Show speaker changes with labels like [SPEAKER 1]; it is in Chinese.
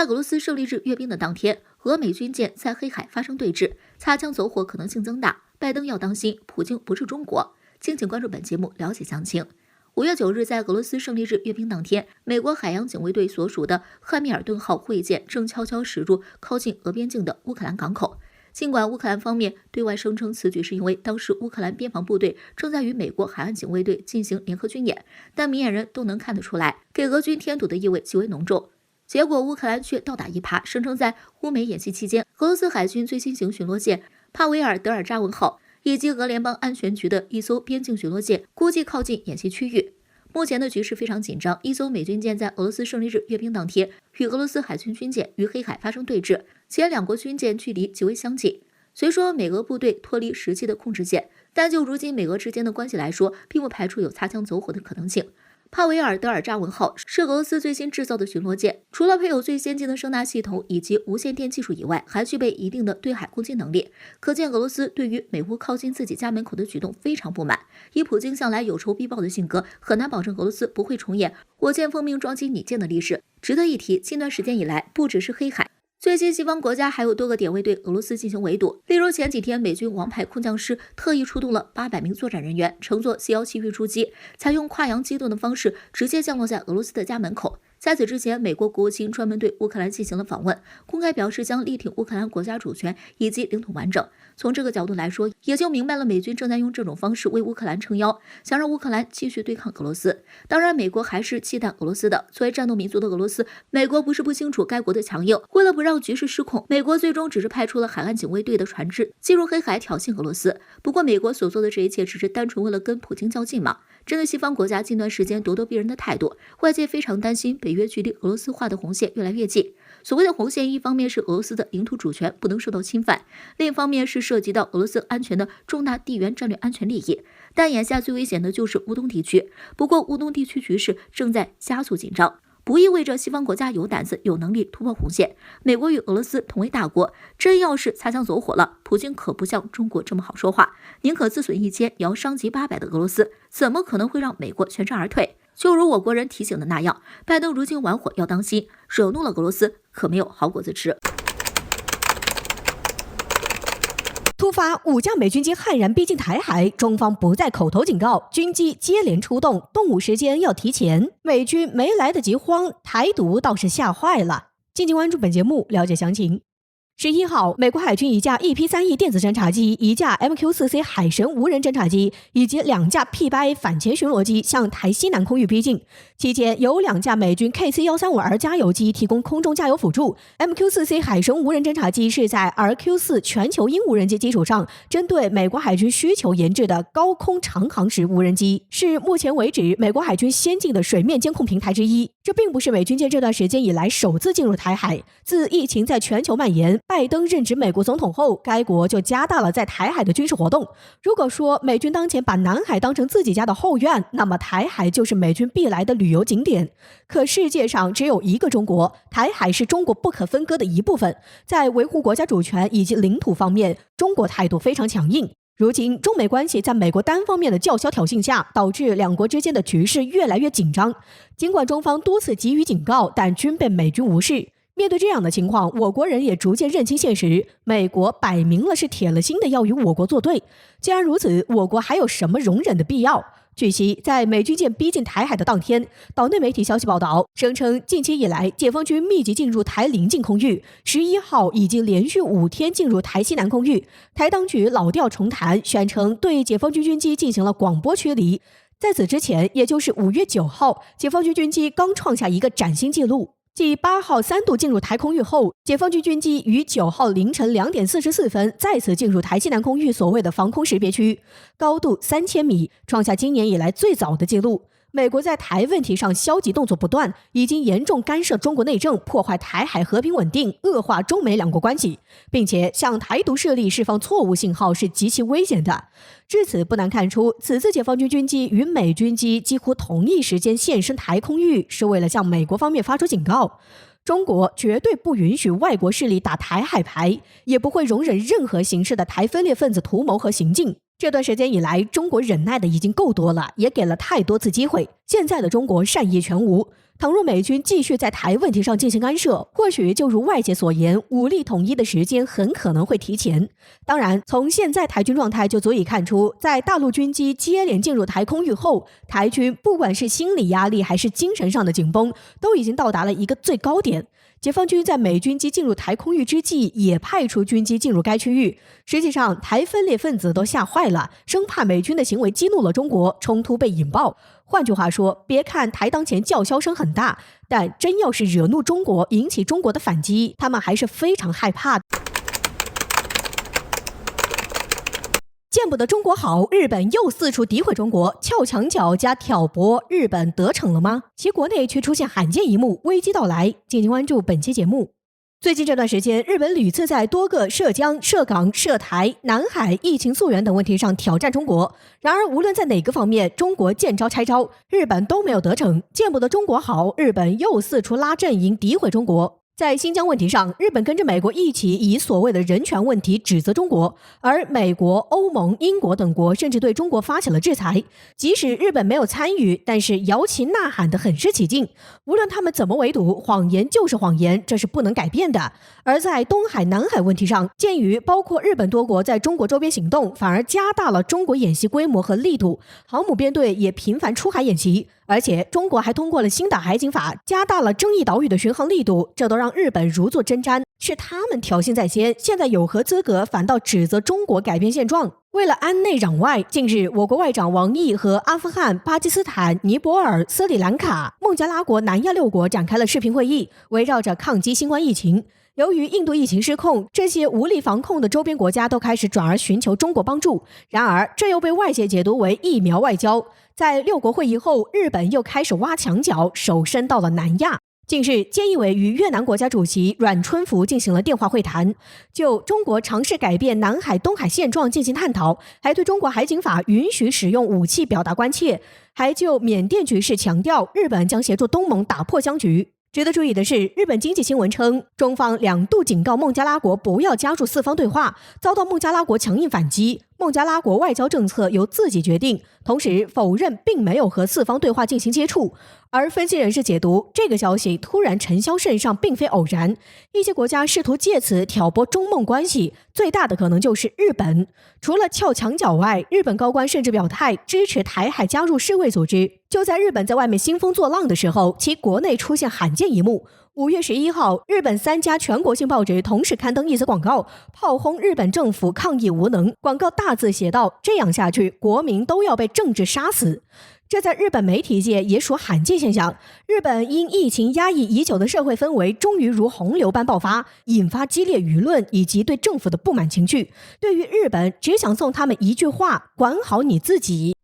[SPEAKER 1] 在俄罗斯胜利日阅兵的当天，俄美军舰在黑海发生对峙，擦枪走火可能性增大，拜登要当心，普京不是中国。敬请关注本节目，了解详情。5月9日，在俄罗斯胜利日阅兵当天，美国海洋警卫队所属的汉密尔顿号护卫舰正悄悄驶入靠近俄边境的乌克兰港口。尽管乌克兰方面对外声称此举是因为当时乌克兰边防部队正在与美国海岸警卫队进行联合军演，但明眼人都能看得出来，给俄军添堵的意味极为浓重。结果乌克兰却倒打一耙，声称在乌美演习期间，俄罗斯海军最新型巡逻舰帕维尔德尔扎文号以及俄联邦安全局的一艘边境巡逻舰估计靠近演习区域。目前的局势非常紧张，一艘美军舰在俄罗斯胜利日阅兵当天与俄罗斯海军军舰于黑海发生对峙，且两国军舰距离极为相近。虽说美俄部队脱离实际的控制线，但就如今美俄之间的关系来说，并不排除有擦枪走火的可能性。帕维尔德尔扎文号是俄罗斯最新制造的巡逻舰，除了配有最先进的声纳系统以及无线电技术以外，还具备一定的对海攻击能力。可见俄罗斯对于美乌靠近自己家门口的举动非常不满。以普京向来有仇必报的性格，很难保证俄罗斯不会重演我舰奉命撞击你舰的历史。值得一提，近段时间以来，不只是黑海，最近西方国家还有多个点位对俄罗斯进行围堵，例如前几天美军王牌空降师特意出动了800名作战人员，乘坐C-17运输机，采用跨洋机动的方式直接降落在俄罗斯的家门口。在此之前，美国国务卿专门对乌克兰进行了访问，公开表示将力挺乌克兰国家主权以及领土完整。从这个角度来说，也就明白了美军正在用这种方式为乌克兰撑腰，想让乌克兰继续对抗俄罗斯。当然，美国还是忌惮俄罗斯的。作为战斗民族的俄罗斯，美国不是不清楚该国的强硬。为了不让局势失控，美国最终只是派出了海岸警卫队的船只进入黑海挑衅俄罗斯。不过，美国所做的这一切只是单纯为了跟普京较劲吗？针对西方国家近段时间咄咄逼人的态度，外界非常担心北约距离俄罗斯化的红线越来越近。所谓的红线，一方面是俄罗斯的领土主权不能受到侵犯，另一方面是涉及到俄罗斯安全的重大地缘战略安全利益。但眼下最危险的就是乌东地区。不过，乌东地区局势正在加速紧张，不意味着西方国家有胆子、有能力突破红线。美国与俄罗斯同为大国，真要是擦枪走火了，普京可不像中国这么好说话。宁可自损1000，也要伤及800的俄罗斯，怎么可能会让美国全身而退？就如我国人提醒的那样，拜登如今玩火要当心，惹怒了俄罗斯，可没有好果子吃。
[SPEAKER 2] 突发5架美军机悍然逼近台海，中方不再口头警告，军机接连出动，动武时间要提前。美军没来得及慌，台独倒是吓坏了。敬请关注本节目，了解详情。11号，美国海军一架 EP-3E 电子侦察机、一架 MQ-4C 海神无人侦察机以及2架 P-8A 反潜巡逻机向台西南空域逼近。期间，有2架美军 KC-135R 加油机提供空中加油辅助。MQ-4C 海神无人侦察机是在 RQ-4 全球鹰无人机基础上，针对美国海军需求研制的高空长航时无人机，是目前为止美国海军先进的水面监控平台之一。这并不是美军舰这段时间以来首次进入台海，自疫情在全球蔓延，拜登任职美国总统后，该国就加大了在台海的军事活动。如果说美军当前把南海当成自己家的后院，那么台海就是美军必来的旅游景点。可世界上只有一个中国，台海是中国不可分割的一部分。在维护国家主权以及领土方面，中国态度非常强硬。如今，中美关系在美国单方面的叫嚣挑衅下，导致两国之间的局势越来越紧张。尽管中方多次给予警告，但均被美军无视。面对这样的情况，我国人也逐渐认清现实，美国摆明了是铁了心的要与我国作对。既然如此，我国还有什么容忍的必要？据悉，在美军舰逼近台海的当天，岛内媒体消息报道，声称近期以来，解放军密集进入台邻近空域，11号已经连续5天进入台西南空域。台当局老调重弹，宣称对解放军军机进行了广播驱离。在此之前，也就是5月9号，解放军军机刚创下一个崭新纪录。继8号3度进入台空域后，解放军军机于9号凌晨2点44分再次进入台西南空域所谓的防空识别区，高度3000米，创下今年以来最早的纪录。美国在台问题上消极动作不断，已经严重干涉中国内政，破坏台海和平稳定，恶化中美两国关系，并且向台独势力释放错误信号是极其危险的。至此不难看出，此次解放军军机与美军机几乎同一时间现身台空域，是为了向美国方面发出警告。中国绝对不允许外国势力打台海牌，也不会容忍任何形式的台分裂分子图谋和行径。这段时间以来，中国忍耐的已经够多了，也给了太多次机会。现在的中国善意全无，倘若美军继续在台问题上进行干涉，或许就如外界所言，武力统一的时间很可能会提前。当然，从现在台军状态就足以看出，在大陆军机接连进入台空域后，台军不管是心理压力还是精神上的紧绷，都已经到达了一个最高点。解放军在美军机进入台空域之际，也派出军机进入该区域。实际上，台分裂分子都吓坏了，生怕美军的行为激怒了中国，冲突被引爆。换句话说，别看台当前叫嚣声很大，但真要是惹怒中国，引起中国的反击，他们还是非常害怕的。见不得中国好，日本又四处诋毁中国，撬墙角加挑拨，日本得逞了吗？其国内却出现罕见一幕，危机到来。敬请关注本期节目。最近这段时间，日本屡次在多个涉疆、涉港、涉台、南海、疫情溯源等问题上挑战中国。然而，无论在哪个方面，中国见招拆招，日本都没有得逞。见不得中国好，日本又四处拉阵营诋毁中国。在新疆问题上，日本跟着美国一起以所谓的人权问题指责中国，而美国、欧盟、英国等国甚至对中国发起了制裁。即使日本没有参与，但是摇旗呐喊得很是起劲。无论他们怎么围堵，谎言就是谎言，这是不能改变的。而在东海、南海问题上，鉴于包括日本多国在中国周边行动，反而加大了中国演习规模和力度，航母编队也频繁出海演习。而且中国还通过了新的海警法，加大了争议岛屿的巡航力度，这都让日本如坐针毡。是他们挑衅在先，现在有何资格反倒指责中国改变现状？为了安内攘外，近日我国外长王毅和阿富汗、巴基斯坦、尼泊尔、斯里兰卡、孟加拉国、南亚6国展开了视频会议，围绕着抗击新冠疫情。由于印度疫情失控，这些无力防控的周边国家都开始转而寻求中国帮助。然而，这又被外界解读为疫苗外交。在6国会议后，日本又开始挖墙脚，手伸到了南亚。近日，菅义伟与越南国家主席阮春福进行了电话会谈，就中国尝试改变南海、东海现状进行探讨，还对中国海警法允许使用武器表达关切，还就缅甸局势强调日本将协助东盟打破僵局。值得注意的是，日本经济新闻称，中方2度警告孟加拉国不要加入四方对话，遭到孟加拉国强硬反击。孟加拉国外交政策由自己决定，同时否认并没有和四方对话进行接触。而分析人士解读，这个消息突然尘嚣甚上并非偶然，一些国家试图借此挑拨中孟关系，最大的可能就是日本。除了撬墙角外，日本高官甚至表态支持台海加入世卫组织。就在日本在外面兴风作浪的时候，其国内出现罕见一幕。5月11号，日本3家全国性报纸同时刊登一则广告，炮轰日本政府抗疫无能。广告大字写道：“这样下去，国民都要被政治杀死。”这在日本媒体界也属罕见现象。日本因疫情压抑已久的社会氛围终于如洪流般爆发，引发激烈舆论以及对政府的不满情绪。对于日本，只想送他们一句话：管好你自己。